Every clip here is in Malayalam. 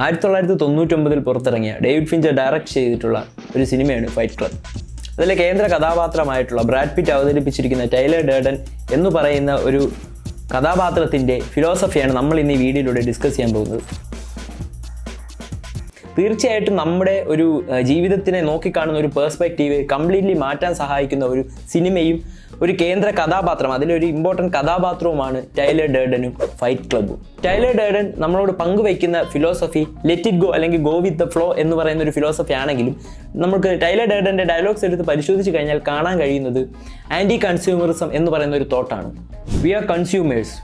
1999 പുറത്തിറങ്ങിയ ഡേവിഡ് ഫിഞ്ചർ ഡയറക്റ്റ് ചെയ്തിട്ടുള്ള ഒരു സിനിമയാണ് ഫൈറ്റ് ക്ലബ്. അതിലെ കേന്ദ്ര കഥാപാത്രമായിട്ടുള്ള ബ്രാഡ് പിറ്റ് അവതരിപ്പിച്ചിരിക്കുന്ന ടൈലർ ഡേർഡൻ എന്ന് പറയുന്ന ഒരു കഥാപാത്രത്തിൻ്റെ ഫിലോസഫിയാണ് നമ്മൾ ഇന്ന് ഈ വീഡിയോയിലൂടെ ഡിസ്കസ് ചെയ്യാൻ പോകുന്നത്. തീർച്ചയായിട്ടും നമ്മുടെ ഒരു ജീവിതത്തിനെ നോക്കിക്കാണുന്ന ഒരു പേഴ്സ്പെക്റ്റീവ് കംപ്ലീറ്റ്ലി മാറ്റാൻ സഹായിക്കുന്ന ഒരു സിനിമയും ഒരു കേന്ദ്ര കഥാപാത്രം, അതിലൊരു important കഥാപാത്രവുമാണ് Taylor ഡേർഡനും fight ക്ലബ്ബും. Taylor Durden നമ്മളോട് പങ്കുവയ്ക്കുന്ന ഫിലോസഫി ലെറ്റ് ഇറ്റ് ഗോ അല്ലെങ്കിൽ ഗോ വിത്ത് ദ ഫ്ലോ എന്ന് പറയുന്ന ഒരു ഫിലോസഫി ആണെങ്കിലും നമുക്ക് ടൈലർ ഡേർഡൻ്റെ ഡയലോഗ്സ് എടുത്ത് പരിശോധിച്ച് കഴിഞ്ഞാൽ കാണാൻ കഴിയുന്നത് ആൻറ്റി കൺസ്യൂമറിസം എന്ന് പറയുന്ന ഒരു തോട്ടാണ്. We are consumers,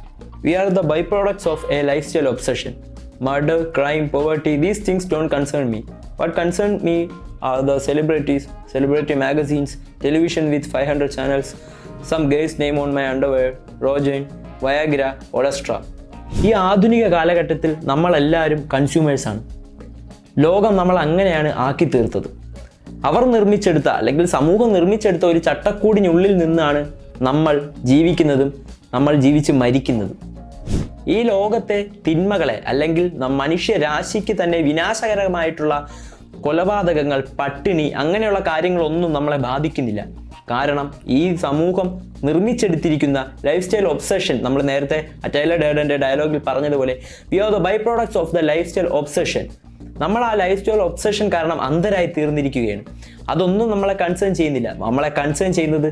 we are the byproducts of a lifestyle obsession. Murder, crime, poverty, these things don't concern me. What concern me are the celebrities, celebrity magazines, television with 500 channels, some guy's name on my underwear, Rogaine, Viagra, Odestra. ഈ ആധുനിക കാലഘട്ടത്തിൽ നമ്മളെല്ലാവരും കൺസ്യൂമേഴ്സാണ്. ലോകം നമ്മൾ അങ്ങനെയാണ് ആക്കി തീർത്തത്. അവർ നിർമ്മിച്ചെടുത്ത അല്ലെങ്കിൽ സമൂഹം നിർമ്മിച്ചെടുത്ത ഒരു ചട്ടക്കൂടിനുള്ളിൽ നിന്നാണ് നമ്മൾ ജീവിക്കുന്നതും നമ്മൾ ജീവിച്ച് മരിക്കുന്നതും. ഈ ലോകത്തെ തിന്മകളെ അല്ലെങ്കിൽ മനുഷ്യരാശിക്ക് തന്നെ വിനാശകരമായിട്ടുള്ള കൊലപാതകങ്ങൾ, പട്ടിണി, അങ്ങനെയുള്ള കാര്യങ്ങളൊന്നും നമ്മളെ ബാധിക്കുന്നില്ല. കാരണം ഈ സമൂഹം നിർമ്മിച്ചെടുത്തിരിക്കുന്ന ലൈഫ് സ്റ്റൈൽ ഒബ്സഷൻ, നമ്മൾ നേരത്തെ ടൈലർ ഡേർഡൻ്റെ ഡയലോഗിൽ പറഞ്ഞതുപോലെ V are the byproducts of the life style obsession. നമ്മൾ ആ ലൈഫ് സ്റ്റൈൽ ഒബ്സഷൻ കാരണം അന്ധരായി തീർന്നിരിക്കുകയാണ്. അതൊന്നും നമ്മളെ കൺസേൺ ചെയ്യുന്നില്ല. നമ്മളെ കൺസേൺ ചെയ്യുന്നത്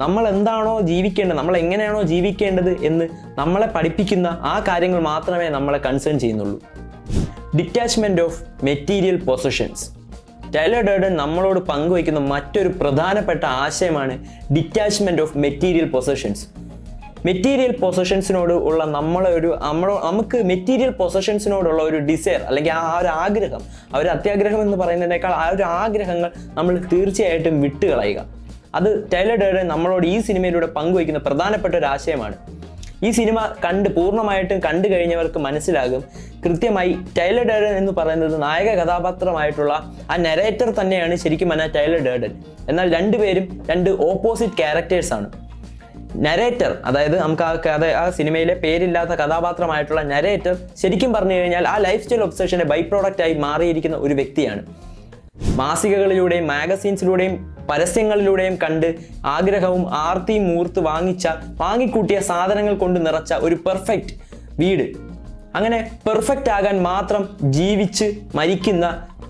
നമ്മൾ എന്താണോ ജീവിക്കേണ്ടത്, നമ്മൾ എങ്ങനെയാണോ ജീവിക്കേണ്ടത് എന്ന് നമ്മളെ പഠിപ്പിക്കുന്ന ആ കാര്യങ്ങൾ മാത്രമേ നമ്മളെ കൺസേൺ ചെയ്യുന്നുള്ളൂ. Detachment of material possessions. Tyler Durden നമ്മളോട് പങ്കുവയ്ക്കുന്ന മറ്റൊരു പ്രധാനപ്പെട്ട ആശയമാണ് detachment of material possessions. Material പൊസഷൻസിനോട് ഉള്ള നമുക്ക് മെറ്റീരിയൽ പൊസഷൻസിനോടുള്ള ഒരു ഡിസയർ അല്ലെങ്കിൽ ആ ഒരു ആഗ്രഹം, ആ ഒരു അത്യാഗ്രഹം എന്ന് പറയുന്നതിനേക്കാൾ ആ ഒരു ആഗ്രഹങ്ങൾ നമ്മൾ തീർച്ചയായിട്ടും വിട്ടുകളയുക. അത് ടൈലർ ഡേർഡൻ നമ്മളോട് ഈ സിനിമയിലൂടെ പങ്കുവയ്ക്കുന്ന പ്രധാനപ്പെട്ട ഒരു ആശയമാണ്. ഈ സിനിമ പൂർണ്ണമായിട്ടും കണ്ടു കഴിഞ്ഞവർക്ക് മനസ്സിലാകും കൃത്യമായി ടൈലർ ഡേർഡൻ എന്ന് പറയുന്നത് നായക കഥാപാത്രമായിട്ടുള്ള ആ നരേറ്റർ തന്നെയാണ് ശരിക്കും പറഞ്ഞാൽ ടൈലർ ഡേർഡൻ. എന്നാൽ രണ്ടുപേരും രണ്ട് ഓപ്പോസിറ്റ് ക്യാരക്ടേഴ്സാണ്. നരേറ്റർ, അതായത് നമുക്ക് ആ സിനിമയിലെ പേരില്ലാത്ത കഥാപാത്രമായിട്ടുള്ള നരേറ്റർ ശരിക്കും പറഞ്ഞു കഴിഞ്ഞാൽ ആ ലൈഫ് സ്റ്റൈൽ ഒബ്സഷന്റെ ബൈ പ്രോഡക്റ്റായി മാറിയിരിക്കുന്ന ഒരു വ്യക്തിയാണ്. മാസികകളിലൂടെയും മാഗസീൻസിലൂടെയും പരസ്യങ്ങളിലൂടെയും കണ്ട് ആഗ്രഹവും ആർത്തിയും മൂർത്ത് വാങ്ങിക്കൂട്ടിയ സാധനങ്ങൾ കൊണ്ട് നിറച്ച ഒരു പെർഫെക്റ്റ് വീട്, അങ്ങനെ പെർഫെക്റ്റ് ആകാൻ മാത്രം ജീവിച്ച് മരിക്കുന്ന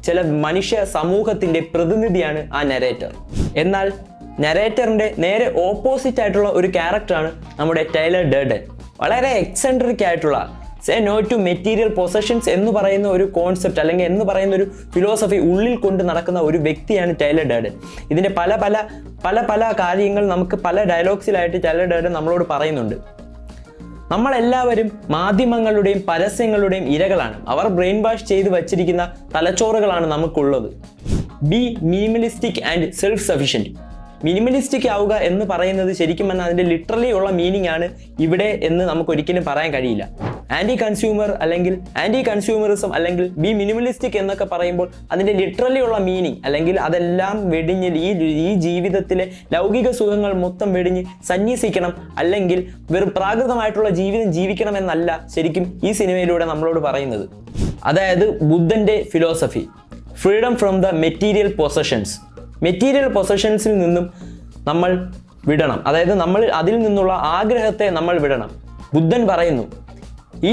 ചില മനുഷ്യ സമൂഹത്തിൻ്റെ പ്രതിനിധിയാണ് ആ നരേറ്റർ. എന്നാൽ നരേറ്ററിൻ്റെ നേരെ ഓപ്പോസിറ്റ് ആയിട്ടുള്ള ഒരു ക്യാരക്ടറാണ് നമ്മുടെ ടൈലർ ഡേർഡൻ. വളരെ എക്സെൻട്രിക് ആയിട്ടുള്ള say no to material possessions എന്ന് പറയുന്ന ഒരു കോൺസെപ്റ്റ് അല്ലെങ്കിൽ എന്ന് പറയുന്ന ഒരു ഫിലോസഫി ഉള്ളിൽ കൊണ്ട് നടക്കുന്ന ഒരു വ്യക്തിയാണ് ടൈലർ ഡേർഡൻ. ഇതിൻ്റെ പല കാര്യങ്ങൾ നമുക്ക് പല ഡയലോഗ്സിലായിട്ട് ടൈലർ ഡേർഡൻ നമ്മളോട് പറയുന്നുണ്ട്. നമ്മളെല്ലാവരും മാധ്യമങ്ങളുടെയും പരസ്യങ്ങളുടെയും ഇരകളാണ്. അവർ ബ്രെയിൻ വാഷ് ചെയ്ത് വച്ചിരിക്കുന്ന തലച്ചോറുകളാണ് നമുക്കുള്ളത്. B minimalistic and self sufficient. Minimalistic ആവുക എന്ന് പറയുന്നത് ശരിക്കും പറഞ്ഞാൽ അതിൻ്റെ ലിറ്ററലി ഉള്ള മീനിങ് ആണ് ഇവിടെ എന്ന് നമുക്ക് ഒരിക്കലും പറയാൻ കഴിയില്ല. ആൻറ്റി കൺസ്യൂമറിസം അല്ലെങ്കിൽ ബി മിനിമലിസ്റ്റിക് എന്നൊക്കെ പറയുമ്പോൾ അതിൻ്റെ ലിറ്ററലി ഉള്ള മീനിങ് അല്ലെങ്കിൽ അതെല്ലാം വെടിഞ്ഞ് ഈ ജീവിതത്തിലെ ലൗകിക സുഖങ്ങൾ മൊത്തം വെടിഞ്ഞ് സന്യസിക്കണം അല്ലെങ്കിൽ വെറും പ്രാകൃതമായിട്ടുള്ള ജീവിതം ജീവിക്കണം എന്നല്ല ശരിക്കും ഈ സിനിമയിലൂടെ നമ്മളോട് പറയുന്നത്. അതായത് ബുദ്ധൻ്റെ philosophy, freedom from the material possessions. Material പൊസഷൻസിൽ നിന്നും നമ്മൾ വിടണം, അതായത് നമ്മൾ അതിൽ നിന്നുള്ള ആഗ്രഹത്തെ നമ്മൾ വിടണം. ബുദ്ധൻ പറയുന്നു ഈ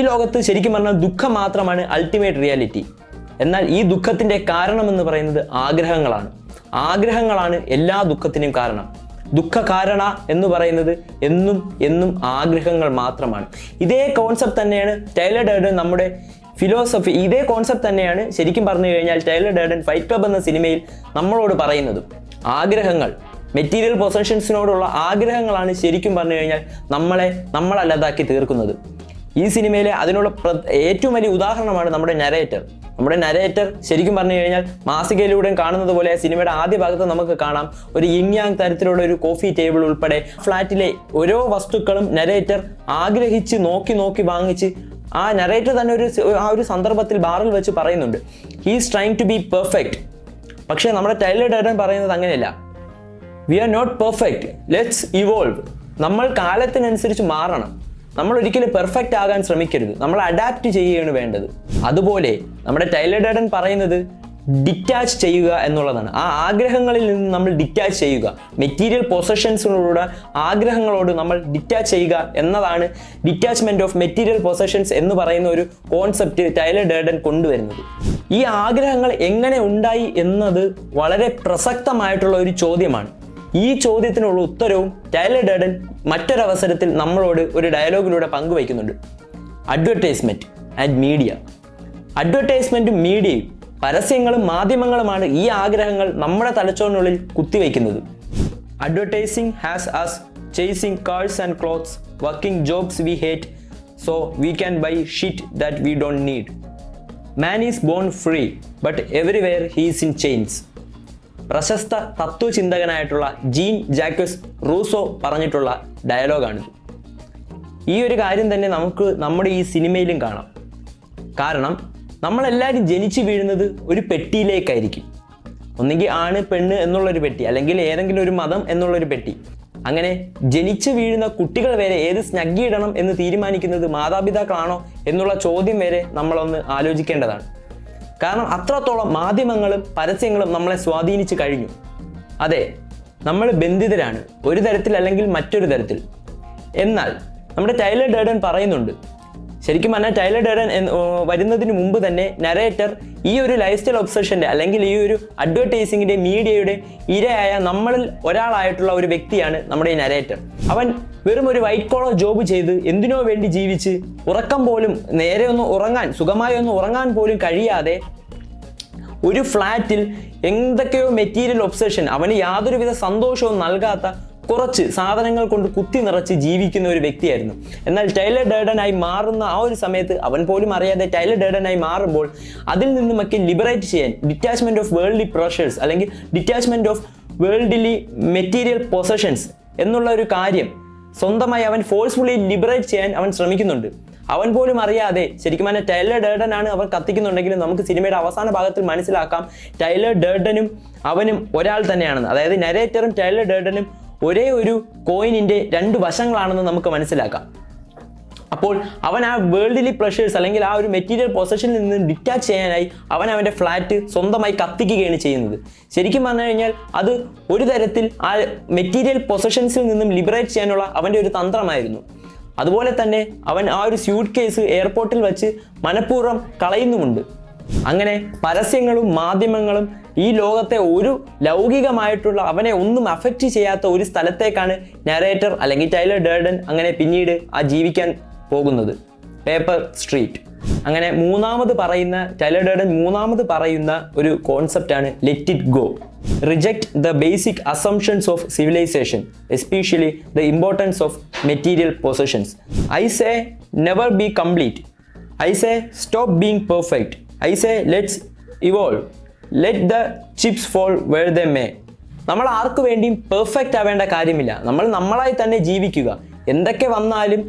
ലോകത്ത് ശരിക്കും പറഞ്ഞാൽ ദുഃഖം മാത്രമാണ് അൾട്ടിമേറ്റ് റിയാലിറ്റി. എന്നാൽ ഈ ദുഃഖത്തിൻ്റെ കാരണമെന്ന് പറയുന്നത് ആഗ്രഹങ്ങളാണ് എല്ലാ ദുഃഖത്തിനും കാരണം. ദുഃഖ കാരണ എന്ന് പറയുന്നത് എന്നും ആഗ്രഹങ്ങൾ മാത്രമാണ്. ഇതേ കോൺസെപ്റ്റ് തന്നെയാണ് ടൈലർ ഡേർഡൻ നമ്മുടെ ഫിലോസഫി. ഇതേ കോൺസെപ്റ്റ് തന്നെയാണ് ശരിക്കും പറഞ്ഞു കഴിഞ്ഞാൽ ടൈലർ ഡേർഡൻ ഫൈറ്റ് ക്ലബ് എന്ന സിനിമയിൽ നമ്മളോട് പറയുന്നതും. ആഗ്രഹങ്ങൾ, മെറ്റീരിയൽ പൊസഷൻസിനോടുള്ള ആഗ്രഹങ്ങളാണ് ശരിക്കും പറഞ്ഞു കഴിഞ്ഞാൽ നമ്മളല്ലാതാക്കി തീർക്കുന്നത്. ഈ സിനിമയിലെ അതിനുള്ള ഏറ്റവും വലിയ ഉദാഹരണമാണ് നമ്മുടെ നരേറ്റർ. ശരിക്കും പറഞ്ഞു കഴിഞ്ഞാൽ മാസികയിലൂടെയും കാണുന്നത് പോലെ സിനിമയുടെ ആദ്യ ഭാഗത്ത് നമുക്ക് കാണാം ഒരു യിങ് യാങ് തരത്തിലുള്ള ഒരു കോഫി ടേബിൾ ഉൾപ്പെടെ ഫ്ലാറ്റിലെ ഓരോ വസ്തുക്കളും നരേറ്റർ ആഗ്രഹിച്ച് നോക്കി വാങ്ങിച്ച് ആ നരേറ്റർ തന്നെ ഒരു സന്ദർഭത്തിൽ ബാറിൽ വെച്ച് പറയുന്നുണ്ട് he's trying to B perfect. പക്ഷേ നമ്മുടെ ടൈലർ ഡേർഡൻ പറയുന്നത് അങ്ങനെയല്ല. V are not perfect, let's evolve. നമ്മൾ കാലത്തിനനുസരിച്ച് മാറണം. നമ്മൾ ഒരിക്കലും പെർഫെക്റ്റ് ആകാൻ ശ്രമിക്കരുത്, നമ്മൾ അഡാപ്റ്റ് ചെയ്യുകയാണ് വേണ്ടത്. അതുപോലെ നമ്മുടെ ടൈലർ ഡർഡൻ പറയുന്നത് ഡിറ്റാച്ച് ചെയ്യുക എന്നുള്ളതാണ്. ആ ആഗ്രഹങ്ങളിൽ നിന്ന് നമ്മൾ ഡിറ്റാച്ച് ചെയ്യുക, മെറ്റീരിയൽ പൊസഷൻസിനോട് ആഗ്രഹങ്ങളോട് നമ്മൾ ഡിറ്റാച്ച് ചെയ്യുക എന്നതാണ് ഡിറ്റാച്ച്മെന്റ് ഓഫ് മെറ്റീരിയൽ പൊസഷൻസ് എന്ന് പറയുന്ന ഒരു കോൺസെപ്റ്റ് ടൈലർ ഡർഡൻ കൊണ്ടുവരുന്നത്. ഈ ആഗ്രഹങ്ങൾ എങ്ങനെ ഉണ്ടായി എന്നത് വളരെ പ്രസക്തമായിട്ടുള്ള ഒരു ചോദ്യമാണ്. ഈ ചോദ്യത്തിനുള്ള ഉത്തരവും ടൈലർ ഡർഡൻ മറ്റൊരവസരത്തിൽ നമ്മളോട് ഒരു ഡയലോഗിലൂടെ പങ്കുവയ്ക്കുന്നുണ്ട്. Advertisement and media. അഡ്വർടൈസ്മെന്റും മീഡിയയും, പരസ്യങ്ങളും മാധ്യമങ്ങളുമാണ് ഈ ആഗ്രഹങ്ങൾ നമ്മുടെ തലച്ചോറിനുള്ളിൽ കുത്തിവയ്ക്കുന്നത്. Advertising has us chasing cars and clothes, working jobs we hate so we can buy shit that we don't need. Man is born free but everywhere he is in chains. പ്രശസ്ത തത്വചിന്തകനായിട്ടുള്ള ജീൻ ജാക്വസ് റൂസോ പറഞ്ഞിട്ടുള്ള ഡയലോഗാണിത്. ഈ ഒരു കാര്യം തന്നെ നമുക്ക് നമ്മുടെ ഈ സിനിമയിലും കാണാം. കാരണം നമ്മളെല്ലാവരും ജനിച്ചു വീഴുന്നത് ഒരു പെട്ടിയിലേക്കായിരിക്കും. ഒന്നുകിൽ ആണ് പെണ്ണ് എന്നുള്ളൊരു പെട്ടി, അല്ലെങ്കിൽ ഏതെങ്കിലും ഒരു മതം എന്നുള്ളൊരു പെട്ടി. അങ്ങനെ ജനിച്ചു വീഴുന്ന കുട്ടികൾ വരെ ഏത് സ്നഗ്ഗി ഇടണം എന്ന് തീരുമാനിക്കുന്നത് മാതാപിതാക്കളാണോ എന്നുള്ള ചോദ്യം വരെ നമ്മളൊന്ന് ആലോചിക്കേണ്ടതാണ്. കാരണം അത്രത്തോളം മാധ്യമങ്ങളും പരസ്യങ്ങളും നമ്മളെ സ്വാധീനിച്ച് കഴിഞ്ഞു. അതെ, നമ്മൾ ബന്ധിതരാണ് ഒരു തരത്തിൽ അല്ലെങ്കിൽ മറ്റൊരു തരത്തിൽ. എന്നാൽ നമ്മുടെ ടൈലർ ഡർഡൻ പറയുന്നുണ്ട്, ശരിക്കും പറഞ്ഞാൽ ടൈലർ ഡർഡൻ വരുന്നതിന് മുമ്പ് തന്നെ നരേറ്റർ ഈ ഒരു ലൈഫ് സ്റ്റൈൽ ഒബ്സഷൻ്റെ അല്ലെങ്കിൽ ഈ ഒരു അഡ്വർടൈസിങ്ങിൻ്റെ മീഡിയയുടെ ഇരയായ നമ്മളിൽ ഒരാളായിട്ടുള്ള ഒരു വ്യക്തിയാണ് നമ്മുടെ ഈ നരേറ്റർ. അവൻ വെറും ഒരു വൈറ്റ് കോളർ ജോബ് ചെയ്ത് എന്തിനോ വേണ്ടി ജീവിച്ച് ഉറക്കം പോലും നേരെ ഒന്ന് ഉറങ്ങാൻ, സുഖമായി ഒന്ന് ഉറങ്ങാൻ പോലും കഴിയാതെ ഒരു ഫ്ലാറ്റിൽ എന്തൊക്കെയോ മെറ്റീരിയൽ ഒബ്സഷൻ, അവന് യാതൊരുവിധ സന്തോഷവും നൽകാത്ത കുറച്ച് സാധനങ്ങൾ കൊണ്ട് കുത്തി നിറച്ച് ജീവിക്കുന്ന ഒരു വ്യക്തിയായിരുന്നു. എന്നാൽ ടൈലർ ഡർഡനായി മാറുന്ന ആ ഒരു സമയത്ത് അവൻ പോലും അറിയാതെ ടൈലർ ഡർഡനായി മാറുമ്പോൾ അതിൽ നിന്നുമൊക്കെ ലിബറേറ്റ് ചെയ്യാൻ, ഡിറ്റാച്ച്മെന്റ് ഓഫ് വേൾഡ്ലി പ്രഷേഴ്സ് അല്ലെങ്കിൽ detachment of worldly material possessions എന്നുള്ള ഒരു കാര്യം സ്വന്തമായി അവൻ ഫോഴ്സ്ഫുള്ളി ലിബറേറ്റ് ചെയ്യാൻ അവൻ ശ്രമിക്കുന്നുണ്ട്. അവൻ പോലും അറിയാതെ, ശരിക്കും പറഞ്ഞാൽ ടൈലർ ഡർഡൻ ആണ് അവൻ കത്തിക്കുന്നുണ്ടെങ്കിലും നമുക്ക് സിനിമയുടെ അവസാന ഭാഗത്തിൽ മനസ്സിലാക്കാം ടൈലർ ഡർഡനും അവനും ഒരാൾ തന്നെയാണെന്ന്. അതായത് നരേറ്ററും ടൈലർ ഡർഡനും ഒരേ ഒരു കോയിനിന്റെ രണ്ട് വശങ്ങളാണെന്ന് നമുക്ക് മനസ്സിലാക്കാം. അപ്പോൾ അവൻ ആ വേൾഡ്ലി പ്ലഷേഴ്സ് അല്ലെങ്കിൽ ആ ഒരു മെറ്റീരിയൽ പൊസഷനിൽ നിന്ന് ഡിറ്റാച്ച് ചെയ്യാനായി അവൻ അവൻ്റെ ഫ്ലാറ്റ് സ്വന്തമായി കത്തിക്കുകയാണ് ചെയ്യുന്നത്. ശരിക്കും പറഞ്ഞു കഴിഞ്ഞാൽ അത് ഒരു തരത്തിൽ ആ മെറ്റീരിയൽ പൊസഷൻസിൽ നിന്നും ലിബറേറ്റ് ചെയ്യാനുള്ള അവൻ്റെ ഒരു തന്ത്രമായിരുന്നു. അതുപോലെ തന്നെ അവൻ ആ ഒരു സ്യൂട്ട് കേസ് എയർപോർട്ടിൽ വെച്ച് മനഃപൂർവ്വം കളയുന്നുമുണ്ട്. അങ്ങനെ പരസ്യങ്ങളും മാധ്യമങ്ങളും ഈ ലോകത്തെ ഒരു ലൗകികമായിട്ടുള്ള അവനെ ഒന്നും അഫക്റ്റ് ചെയ്യാത്ത ഒരു സ്ഥലത്തേക്കാണ് നരേറ്റർ അല്ലെങ്കിൽ ടൈലർ ഡർഡൻ അങ്ങനെ പിന്നീട് ആ ജീവിക്കാൻ പോകുന്നത്, പേപ്പർ സ്ട്രീറ്റ്. അങ്ങനെ ടൈലർ ഡർഡൻ മൂന്നാമത് പറയുന്ന ഒരു കോൺസെപ്റ്റാണ് let it go. Reject the basic assumptions of civilization, especially the importance of material possessions. I say never be complete. I say stop being perfect. I say let's evolve. Let the chips fall where they may. നമ്മൾ ആർക്കു വേണ്ടിയും പെർഫെക്റ്റ് ആവേണ്ട കാര്യമില്ല. നമ്മൾ നമ്മളായി തന്നെ ജീവിക്കുക. എന്തൊക്കെ വന്നാലും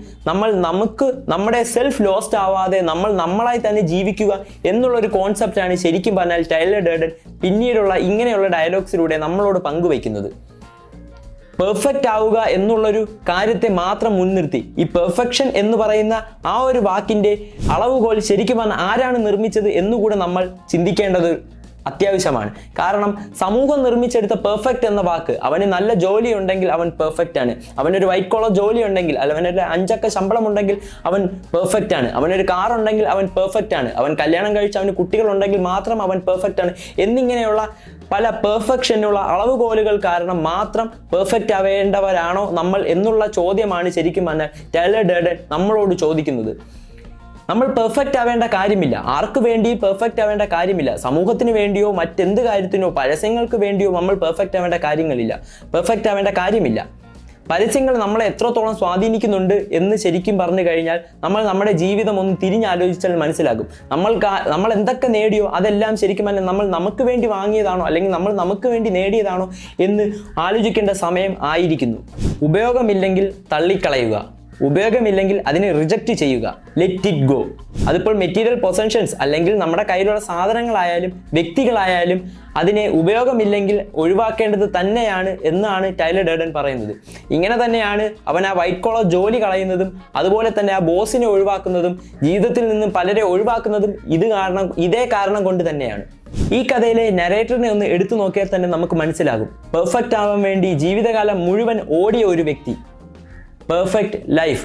നമ്മുടെ സെൽഫ് ലോസ്റ്റ് ആവാതെ നമ്മൾ നമ്മളായി തന്നെ ജീവിക്കുക എന്നുള്ളൊരു കോൺസെപ്റ്റാണ് ശരിക്കും പറഞ്ഞാൽ ടൈലർ ഡർഡൻ പിന്നീടുള്ള ഇങ്ങനെയുള്ള ഡയലോഗ്സിലൂടെ നമ്മളോട് പങ്കുവയ്ക്കുന്നത്. പെർഫെക്റ്റ് ആവുക എന്നുള്ളൊരു കാര്യത്തെ മാത്രം മുൻനിർത്തി ഈ പെർഫെക്ഷൻ എന്ന് പറയുന്ന ആ ഒരു വാക്കിൻ്റെ അളവുകോൽ ശരിക്കും പറഞ്ഞാൽ ആരാണ് നിർമ്മിച്ചത് എന്നുകൂടെ നമ്മൾ ചിന്തിക്കേണ്ടത് അത്യാവശ്യമാണ്. കാരണം സമൂഹം നിർമ്മിച്ചെടുത്ത പെർഫെക്റ്റ് എന്ന വാക്ക്, അവന് നല്ല ജോലി ഉണ്ടെങ്കിൽ അവൻ പെർഫെക്റ്റ് ആണ്, അവനൊരു വൈറ്റ് കോളർ ജോലി ഉണ്ടെങ്കിൽ, അവനൊരു 5 അക്ക ശമ്പളം ഉണ്ടെങ്കിൽ അവൻ പെർഫെക്റ്റ് ആണ്, അവനൊരു കാർ ഉണ്ടെങ്കിൽ അവൻ പെർഫെക്റ്റ് ആണ്, അവൻ കല്യാണം കഴിച്ച് അവന് കുട്ടികളുണ്ടെങ്കിൽ മാത്രം അവൻ പെർഫെക്റ്റ് ആണ് എന്നിങ്ങനെയുള്ള പല പെർഫെക്ഷനുള്ള അളവുകോലുകൾ കാരണം മാത്രം പെർഫെക്റ്റ് ആവേണ്ടവരാണോ നമ്മൾ എന്നുള്ള ചോദ്യമാണ് ശരിക്കും പറഞ്ഞാൽ ടൈലർ ഡർഡൻ നമ്മളോട് ചോദിക്കുന്നത്. നമ്മൾ പെർഫെക്റ്റ് ആവേണ്ട കാര്യമില്ല, ആർക്ക് വേണ്ടിയും പെർഫെക്റ്റ് ആവേണ്ട കാര്യമില്ല, സമൂഹത്തിന് വേണ്ടിയോ മറ്റെന്ത് കാര്യത്തിനോ പരസ്യങ്ങൾക്ക് വേണ്ടിയോ നമ്മൾ പെർഫെക്റ്റ് ആവേണ്ട കാര്യമില്ല. പരസ്യങ്ങൾ നമ്മളെ എത്രത്തോളം സ്വാധീനിക്കുന്നുണ്ട് എന്ന് ശരിക്കും പറഞ്ഞു കഴിഞ്ഞാൽ നമ്മൾ നമ്മുടെ ജീവിതം ഒന്ന് തിരിഞ്ഞാലോചിച്ചാൽ മനസ്സിലാകും. നമ്മൾ എന്തൊക്കെ നേടിയോ അതെല്ലാം ശരിക്കും പറഞ്ഞാൽ നമ്മൾ നമുക്ക് വേണ്ടി വാങ്ങിയതാണോ അല്ലെങ്കിൽ നമ്മൾ നമുക്ക് വേണ്ടി നേടിയതാണോ എന്ന് ആലോചിക്കേണ്ട സമയം ആയിരിക്കുന്നു. ഉപയോഗമില്ലെങ്കിൽ തള്ളിക്കളയുക, ഉപയോഗമില്ലെങ്കിൽ അതിനെ റിജക്റ്റ് ചെയ്യുക, ലെറ്റ് ഇറ്റ് ഗോ. അതിപ്പോൾ മെറ്റീരിയൽ പൊസഷൻസ് അല്ലെങ്കിൽ നമ്മുടെ കയ്യിലുള്ള സാധനങ്ങളായാലും വ്യക്തികളായാലും അതിനെ ഉപയോഗമില്ലെങ്കിൽ ഒഴിവാക്കേണ്ടത് തന്നെയാണ് എന്നാണ് ടൈലർ ഡർഡൻ പറയുന്നത്. ഇങ്ങനെ തന്നെയാണ് അവൻ ആ വൈറ്റ് കോളർ ജോലി കളയുന്നതും അതുപോലെ തന്നെ ആ ബോസിനെ ഒഴിവാക്കുന്നതും ജീവിതത്തിൽ നിന്നും പലരെ ഒഴിവാക്കുന്നതും ഇതേ കാരണം കൊണ്ട് തന്നെയാണ്. ഈ കഥയിലെ നരേറ്ററിനെ ഒന്ന് എടുത്തു നോക്കിയാൽ തന്നെ നമുക്ക് മനസ്സിലാകും. പെർഫെക്റ്റ് ആവാൻ വേണ്ടി ജീവിതകാലം മുഴുവൻ ഓടിയ ഒരു വ്യക്തി, perfect life,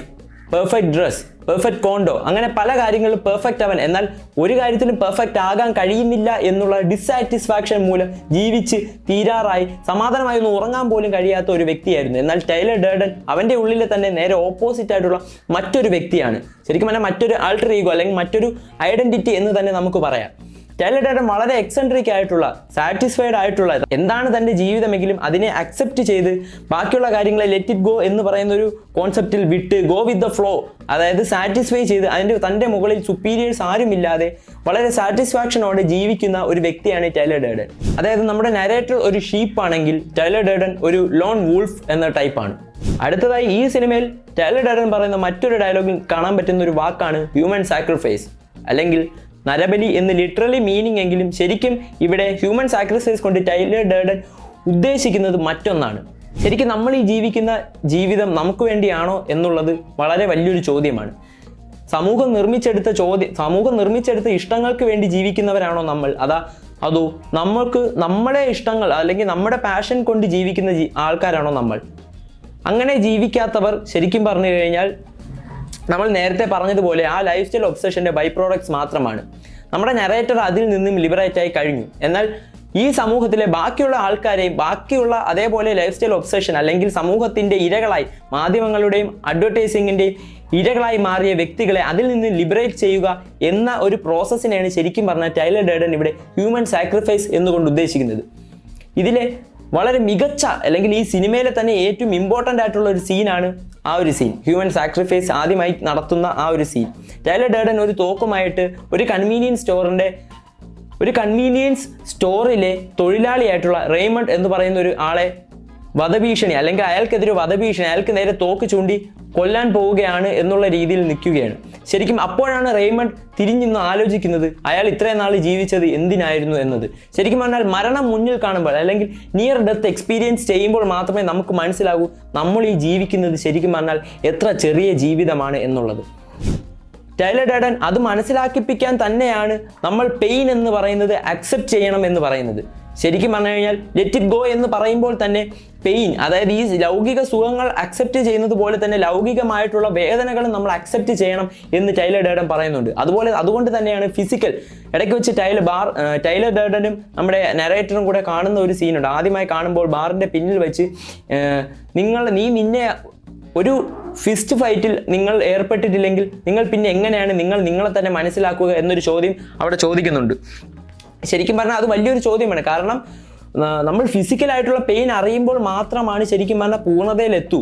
perfect dress, perfect condo, അങ്ങനെ പല കാര്യങ്ങളിലും പെർഫെക്റ്റ് ആവാൻ, എന്നാൽ ഒരു കാര്യത്തിലും പെർഫെക്റ്റ് ആകാൻ കഴിയുന്നില്ല എന്നുള്ള ഡിസാറ്റിസ്ഫാക്ഷൻ മൂലം ജീവിച്ച് തീരാറായി സമാധാനമായി ഒന്ന് ഉറങ്ങാൻ പോലും കഴിയാത്ത ഒരു വ്യക്തിയായിരുന്നു. എന്നാൽ ടൈലർ ഡർഡൻ അവൻ്റെ ഉള്ളിൽ തന്നെ നേരെ ഓപ്പോസിറ്റ് ആയിട്ടുള്ള മറ്റൊരു വ്യക്തിയാണ്. ശരിക്കും പറഞ്ഞാൽ മറ്റൊരു ആൾട്ടർ ഈഗോ അല്ലെങ്കിൽ മറ്റൊരു ഐഡന്റിറ്റി എന്ന് തന്നെ നമുക്ക് പറയാം. ടൈലർ ഡർഡൻ വളരെ എക്സെൻട്രിക് ആയിട്ടുള്ള, സാറ്റിസ്ഫൈഡ് ആയിട്ടുള്ള, എന്താണ് തൻ്റെ ജീവിതമെങ്കിലും അതിനെ അക്സെപ്റ്റ് ചെയ്ത് ബാക്കിയുള്ള കാര്യങ്ങളെ ലെറ്റ് ഇറ്റ് ഗോ എന്ന് പറയുന്ന ഒരു കോൺസെപ്റ്റിൽ വിട്ട് ഗോ വിത്ത് ദ ഫ്ലോ, അതായത് സാറ്റിസ്ഫൈ ചെയ്ത് തൻ്റെ മുകളിൽ സുപ്പീരിയേഴ്സ് ആരുമില്ലാതെ വളരെ സാറ്റിസ്ഫാക്ഷനോടെ ജീവിക്കുന്ന ഒരു വ്യക്തിയാണ് ടൈലർ ഡർഡൻ. അതായത് നമ്മുടെ നരേറ്റർ ഒരു ഷീപ്പ് ആണെങ്കിൽ ടൈലർ ഡർഡൻ ഒരു ലോൺ വൂൾഫ് എന്ന ടൈപ്പാണ്. അടുത്തതായി ഈ സിനിമയിൽ ടൈലർ ഡർഡൻ പറയുന്ന മറ്റൊരു ഡയലോഗിൽ കാണാൻ പറ്റുന്ന ഒരു വാക്കാണ് ഹ്യൂമൻ സാക്രിഫൈസ്, അല്ലെങ്കിൽ നരബലി എന്ന് ലിറ്ററലി മീനിങ് എങ്കിലും ശരിക്കും ഇവിടെ ഹ്യൂമൻ സാക്രിഫൈസ് കൊണ്ട് ടൈലർ ഡർഡൻ ഉദ്ദേശിക്കുന്നത് മറ്റൊന്നാണ്. ശരിക്കും നമ്മൾ ഈ ജീവിക്കുന്ന ജീവിതം നമുക്ക് വേണ്ടിയാണോ എന്നുള്ളത് വളരെ വലിയൊരു ചോദ്യമാണ്. സമൂഹം നിർമ്മിച്ചെടുത്ത ഇഷ്ടങ്ങൾക്ക് വേണ്ടി ജീവിക്കുന്നവരാണോ നമ്മൾ, അതോ നമ്മുടെ ഇഷ്ടങ്ങൾ അല്ലെങ്കിൽ നമ്മുടെ പാഷൻ കൊണ്ട് ജീവിക്കുന്ന ആൾക്കാരാണോ നമ്മൾ? അങ്ങനെ ജീവിക്കാത്തവർ ശരിക്കും പറഞ്ഞു കഴിഞ്ഞാൽ നമ്മൾ നേരത്തെ പറഞ്ഞതുപോലെ ആ ലൈഫ് സ്റ്റൈൽ ഒബ്സഷൻ്റെ ബൈ പ്രോഡക്ട്സ് മാത്രമാണ്. നമ്മുടെ നരേറ്റർ അതിൽ നിന്നും ലിബറേറ്റ് ആയി കഴിഞ്ഞു. എന്നാൽ ഈ സമൂഹത്തിലെ ബാക്കിയുള്ള ആൾക്കാരെയും ബാക്കിയുള്ള അതേപോലെ ലൈഫ് സ്റ്റൈൽ ഒബ്സഷൻ അല്ലെങ്കിൽ സമൂഹത്തിൻ്റെ ഇരകളായി, മാധ്യമങ്ങളുടെയും അഡ്വർടൈസിങ്ങിൻ്റെയും ഇരകളായി മാറിയ വ്യക്തികളെ അതിൽ നിന്ന് ലിബറേറ്റ് ചെയ്യുക എന്ന ഒരു പ്രോസസ്സിനെയാണ് ശരിക്കും പറഞ്ഞാൽ ടൈലർ ഡർഡൻ ഇവിടെ ഹ്യൂമൻ സാക്രിഫൈസ് എന്നുകൊണ്ട് ഉദ്ദേശിക്കുന്നത്. ഇതിലെ വളരെ മികച്ച അല്ലെങ്കിൽ ഈ സിനിമയിലെ തന്നെ ഏറ്റവും ഇമ്പോർട്ടൻ്റ് ആയിട്ടുള്ള ഒരു സീനാണ് ആ ഒരു സീൻ, ഹ്യൂമൻ സാക്രിഫൈസ് ആദ്യമായി നടത്തുന്ന ആ ഒരു സീൻ. ടൈലർ ഡർഡൻ ഒരു തോക്കുമായിട്ട് ഒരു കൺവീനിയൻസ് സ്റ്റോറിലെ തൊഴിലാളിയായിട്ടുള്ള റെയ്മണ്ട് എന്ന് പറയുന്ന ഒരു ആളെ വധഭീഷണി അല്ലെങ്കിൽ അയാൾക്കെതിരെ വധഭീഷണി, അയാൾക്ക് നേരെ തോക്ക് ചൂണ്ടി കൊല്ലാൻ പോവുകയാണ് എന്നുള്ള രീതിയിൽ നിൽക്കുകയാണ്. ശരിക്കും അപ്പോഴാണ് റെയ്മണ്ട് തിരിഞ്ഞിന്ന് ആലോചിക്കുന്നത് അയാൾ ഇത്രയും നാൾ ജീവിച്ചത് എന്തിനായിരുന്നു എന്നത്. ശരിക്കും പറഞ്ഞാൽ മരണം മുന്നിൽ കാണുമ്പോൾ അല്ലെങ്കിൽ നിയർ ഡെത്ത് എക്സ്പീരിയൻസ് ചെയ്യുമ്പോൾ മാത്രമേ നമുക്ക് മനസ്സിലാകൂ നമ്മൾ ഈ ജീവിക്കുന്നത് ശരിക്കും പറഞ്ഞാൽ എത്ര ചെറിയ ജീവിതമാണ് എന്നുള്ളത്. ടൈലർ ഡർഡൻ അത് മനസ്സിലാക്കിപ്പിക്കാൻ തന്നെയാണ് നമ്മൾ പെയിൻ എന്ന് പറയുന്നത് അക്സെപ്റ്റ് ചെയ്യണം എന്ന് പറയുന്നത്. ശരിക്കും പറഞ്ഞു കഴിഞ്ഞാൽ ലെറ്റ് ഇറ്റ് ഗോ എന്ന് പറയുമ്പോൾ തന്നെ പെയിൻ, അതായത് ഈ ലൗകിക സുഖങ്ങൾ അക്സെപ്റ്റ് ചെയ്യുന്നത് പോലെ തന്നെ ലൗകികമായിട്ടുള്ള വേദനകളും നമ്മൾ അക്സെപ്റ്റ് ചെയ്യണം എന്ന് ടൈലർ ഡർഡൻ പറയുന്നുണ്ട്. അതുകൊണ്ട് തന്നെയാണ് ഫിസിക്കൽ ഇടയ്ക്ക് വെച്ച് ടൈലർ ഡർഡനും നമ്മുടെ നരേറ്ററും കൂടെ കാണുന്ന ഒരു സീനുണ്ട്. ആദ്യമായി കാണുമ്പോൾ ബാറിൻ്റെ പിന്നിൽ വെച്ച് നിന്നെ ഒരു ഫിസ്റ്റ് ഫൈറ്റിൽ നിങ്ങൾ ഏർപ്പെട്ടിട്ടില്ലെങ്കിൽ നിങ്ങൾ പിന്നെ എങ്ങനെയാണ് നിങ്ങളെ തന്നെ മനസ്സിലാക്കുക എന്നൊരു ചോദ്യം അവിടെ ചോദിക്കുന്നുണ്ട്. ശരിക്കും പറഞ്ഞാൽ അത് വലിയൊരു ചോദ്യമാണ്. കാരണം നമ്മൾ ഫിസിക്കലായിട്ടുള്ള പെയിൻ അറിയുമ്പോൾ മാത്രമാണ് ശരിക്കും പറഞ്ഞാൽ പൂർണ്ണതയിലെത്തൂ.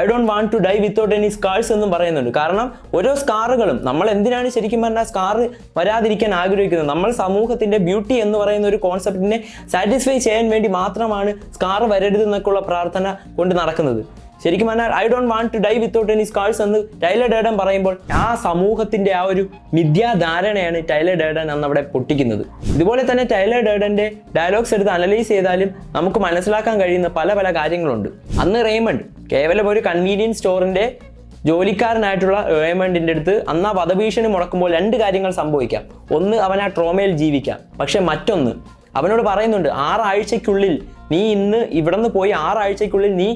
I don't want to die without any scars എന്നും പറയുന്നുണ്ട്. കാരണം ഓരോ സ്കാറുകളും നമ്മൾ എന്തിനാണ് ശരിക്കും പറഞ്ഞാൽ സ്കാർ വരാതിരിക്കാൻ ആഗ്രഹിക്കുന്നത്? നമ്മൾ സമൂഹത്തിൻ്റെ ബ്യൂട്ടി എന്ന് പറയുന്ന ഒരു കോൺസെപ്റ്റിനെ സാറ്റിസ്ഫൈ ചെയ്യാൻ വേണ്ടി മാത്രമാണ് സ്കാർ വരരുതെന്നൊക്കെയുള്ള പ്രാർത്ഥന കൊണ്ട് നടക്കുന്നത്. ശരിക്കും പറഞ്ഞാൽ I don't want to die without any scars എന്ന് ടൈലർ ഡർഡൻ പറയുമ്പോൾ ആ സമൂഹത്തിൻ്റെ ആ ഒരു മിഥ്യാധാരണയാണ് ടൈലർ ഡർഡൻ അന്ന് അവിടെ പൊട്ടിക്കുന്നത്. ഇതുപോലെ തന്നെ ടൈലർ ഡർഡൻ്റെ ഡയലോഗ്സ് എടുത്ത് അനലൈസ് ചെയ്താലും നമുക്ക് മനസ്സിലാക്കാൻ കഴിയുന്ന പല കാര്യങ്ങളുണ്ട്. അന്ന് റെയ്മണ്ട് കേവലം ഒരു കൺവീനിയൻസ് സ്റ്റോറിൻ്റെ ജോലിക്കാരനായിട്ടുള്ള റെയ്മണ്ടിൻ്റെ അടുത്ത് അന്ന് ആ വധഭീഷണി മുടക്കുമ്പോൾ രണ്ട് കാര്യങ്ങൾ സംഭവിക്കാം. ഒന്ന്, അവൻ ആ ട്രോമയിൽ ജീവിക്കാം. പക്ഷെ മറ്റൊന്ന്, അവനോട് പറയുന്നുണ്ട് 6 ആഴ്ചയ്ക്കുള്ളിൽ നീ ഇന്ന് ഇവിടെ നിന്ന് പോയി 6 ആഴ്ചയ്ക്കുള്ളിൽ നീ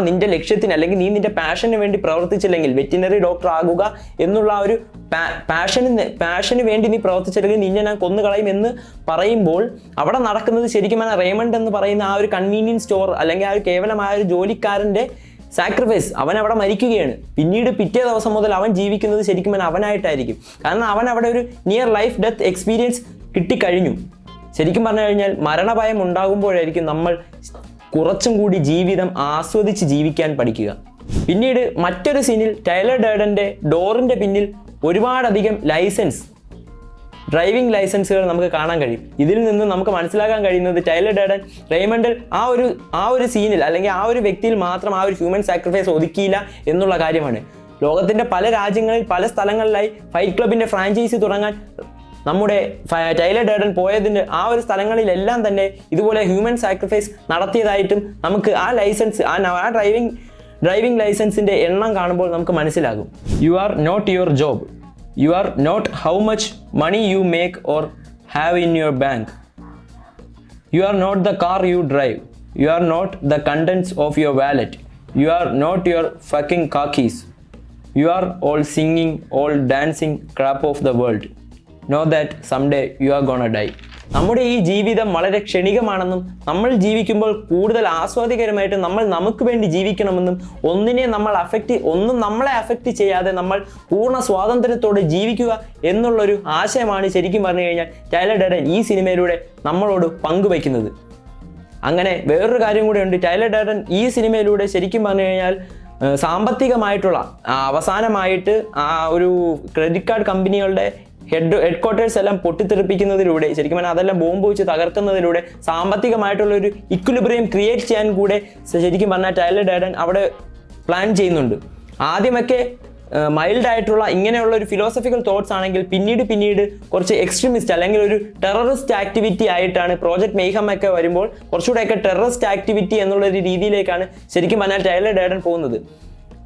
നിന്റെ ലക്ഷ്യത്തിന് അല്ലെങ്കിൽ നീ നിന്റെ പാഷന് വേണ്ടി പ്രവർത്തിച്ചില്ലെങ്കിൽ, വെറ്റിനറി ഡോക്ടർ ആകുക എന്നുള്ള ആ ഒരു പാഷന് വേണ്ടി നീ പ്രവർത്തിച്ചില്ലെങ്കിൽ നിന്നെ ഞാൻ കൊന്നുകളയും എന്ന് പറയുമ്പോൾ അവിടെ നടക്കുന്നത് ശരിക്കും പറഞ്ഞാൽ റെയ്മണ്ട് എന്ന് പറയുന്ന ആ ഒരു കൺവീനിയൻസ് സ്റ്റോർ അല്ലെങ്കിൽ ആ ഒരു കേവലമായ ഒരു ജോലിക്കാരൻ്റെ സാക്രിഫൈസ്, അവൻ അവിടെ മരിക്കുകയാണ്. പിന്നീട് പിറ്റേ ദിവസം മുതൽ അവൻ ജീവിക്കുന്നത് ശരിക്കും പറഞ്ഞാൽ അവനായിട്ടായിരിക്കും. കാരണം അവൻ അവിടെ ഒരു നിയർ ലൈഫ് ഡെത്ത് എക്സ്പീരിയൻസ് കിട്ടിക്കഴിഞ്ഞു. ശരിക്കും പറഞ്ഞു കഴിഞ്ഞാൽ മരണഭയം ഉണ്ടാകുമ്പോഴായിരിക്കും നമ്മൾ കുറച്ചും കൂടി ജീവിതം ആസ്വദിച്ച് ജീവിക്കാൻ പഠിക്കുക. പിന്നീട് മറ്റൊരു സീനിൽ ടൈലർ ഡർഡൻ്റെ ഡോറിൻ്റെ പിന്നിൽ ഒരുപാടധികം ഡ്രൈവിംഗ് ലൈസൻസുകൾ നമുക്ക് കാണാൻ കഴിയും. ഇതിൽ നിന്ന് നമുക്ക് മനസ്സിലാക്കാൻ കഴിയുന്നത് ടൈലർ ഡർഡൻ റെയ്മണ്ടിൽ ആ ഒരു സീനിൽ അല്ലെങ്കിൽ ആ ഒരു വ്യക്തിയിൽ മാത്രം ആ ഒരു ഹ്യൂമൻ സാക്രിഫൈസ് ഒതുക്കിയില്ല എന്നുള്ള കാര്യമാണ്. ലോകത്തിൻ്റെ പല രാജ്യങ്ങളിൽ പല സ്ഥലങ്ങളിലായി ഫൈറ്റ് ക്ലബിൻ്റെ ഫ്രാഞ്ചൈസി തുടങ്ങാൻ നമ്മുടെ ടൈലർ ഡേർഡൻ പോയതിൻ്റെ ആ ഒരു സ്ഥലങ്ങളിലെല്ലാം തന്നെ ഇതുപോലെ ഹ്യൂമൻ സാക്രിഫൈസ് നടത്തിയതായിട്ടും നമുക്ക് ആ ലൈസൻസ് ആ ഡ്രൈവിംഗ് ലൈസൻസിൻ്റെ എണ്ണം കാണുമ്പോൾ നമുക്ക് മനസ്സിലാകും. You are not your job, you are not how much money you make or have in your bank, you are not the car you drive, you are not the contents of your wallet, you are not your fucking car keys, you are all singing all dancing crap of the world, know that someday you are gonna dye. നമ്മുടെ ഈ ജീവിതം വളരെ ക്ഷണികമാണെന്നും നമ്മൾ ജീവിക്കുമ്പോൾ കൂടുതൽ ആസ്വാദികരമായിട്ട് നമ്മൾ നമുക്ക് വേണ്ടി ജീവിക്കണമെന്നും ഒന്നും നമ്മളെ അഫക്റ്റ് ചെയ്യാതെ നമ്മൾ പൂർണ്ണ സ്വാതന്ത്ര്യത്തോടെ ജീവിക്കുക എന്നുള്ളൊരു ആശയമാണ് ശരിക്കും പറഞ്ഞു കഴിഞ്ഞാൽ ടൈലർ ഡേർഡൻ ഈ സിനിമയിലൂടെ നമ്മളോട് പങ്കുവയ്ക്കുന്നത്. അങ്ങനെ വേറൊരു കാര്യം കൂടെ ഉണ്ട്. ടൈലർ ഡേർഡൻ ഈ സിനിമയിലൂടെ ശരിക്കും പറഞ്ഞു കഴിഞ്ഞാൽ സാമ്പത്തികമായിട്ടുള്ള അവസാനമായിട്ട് ആ ഒരു ക്രെഡിറ്റ് കാർഡ് കമ്പനികളുടെ ഹെഡ് ക്വാർട്ടേഴ്സ് എല്ലാം പൊട്ടിത്തെറിപ്പിക്കുന്നതിലൂടെ ശരിക്കും പറഞ്ഞാൽ അതെല്ലാം ബോംബ് വെച്ച് തകർക്കുന്നതിലൂടെ സാമ്പത്തികമായിട്ടുള്ള ഒരു ഇക്വിലിബ്രിയം ക്രിയേറ്റ് ചെയ്യാൻ കൂടെ ശരിക്കും പറഞ്ഞാൽ ടൈലർ ഡേർഡൻ അവിടെ പ്ലാൻ ചെയ്യുന്നുണ്ട്. ആദ്യമൊക്കെ മൈൽഡ് ആയിട്ടുള്ള ഇങ്ങനെയുള്ള ഒരു ഫിലോസഫിക്കൽ തോട്ട്സ് ആണെങ്കിൽ പിന്നീട് കുറച്ച് എക്സ്ട്രീമിസ്റ്റ് അല്ലെങ്കിൽ ഒരു ടെററിസ്റ്റ് ആക്ടിവിറ്റി ആയിട്ടാണ് പ്രോജക്റ്റ് മെയ്ഹം ഒക്കെ വരുമ്പോൾ കുറച്ചുകൂടെയൊക്കെ ടെററിസ്റ്റ് ആക്ടിവിറ്റി എന്നുള്ളൊരു രീതിയിലേക്കാണ് ശരിക്കും പറഞ്ഞാൽ ടൈലർ ഡേർഡൻ പോകുന്നത്.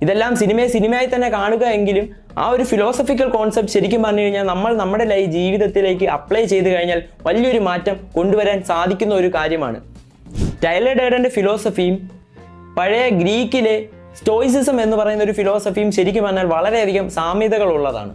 ഇതെല്ലാം സിനിമയായി തന്നെ കാണുക എങ്കിലും ആ ഒരു ഫിലോസഫിക്കൽ കോൺസെപ്റ്റ് ശരിക്കും പറഞ്ഞു കഴിഞ്ഞാൽ നമ്മൾ നമ്മുടെ ജീവിതത്തിലേക്ക് അപ്ലൈ ചെയ്ത് കഴിഞ്ഞാൽ വലിയൊരു മാറ്റം കൊണ്ടുവരാൻ സാധിക്കുന്ന ഒരു കാര്യമാണ്. ടൈലർ ഡേർഡൻ്റെ ഫിലോസഫിയും പഴയ ഗ്രീക്കിലെ സ്റ്റോയിസിസം എന്ന് പറയുന്ന ഒരു ഫിലോസഫിയും ശരിക്കും പറഞ്ഞാൽ വളരെയധികം സാമ്യതകളുള്ളതാണ്.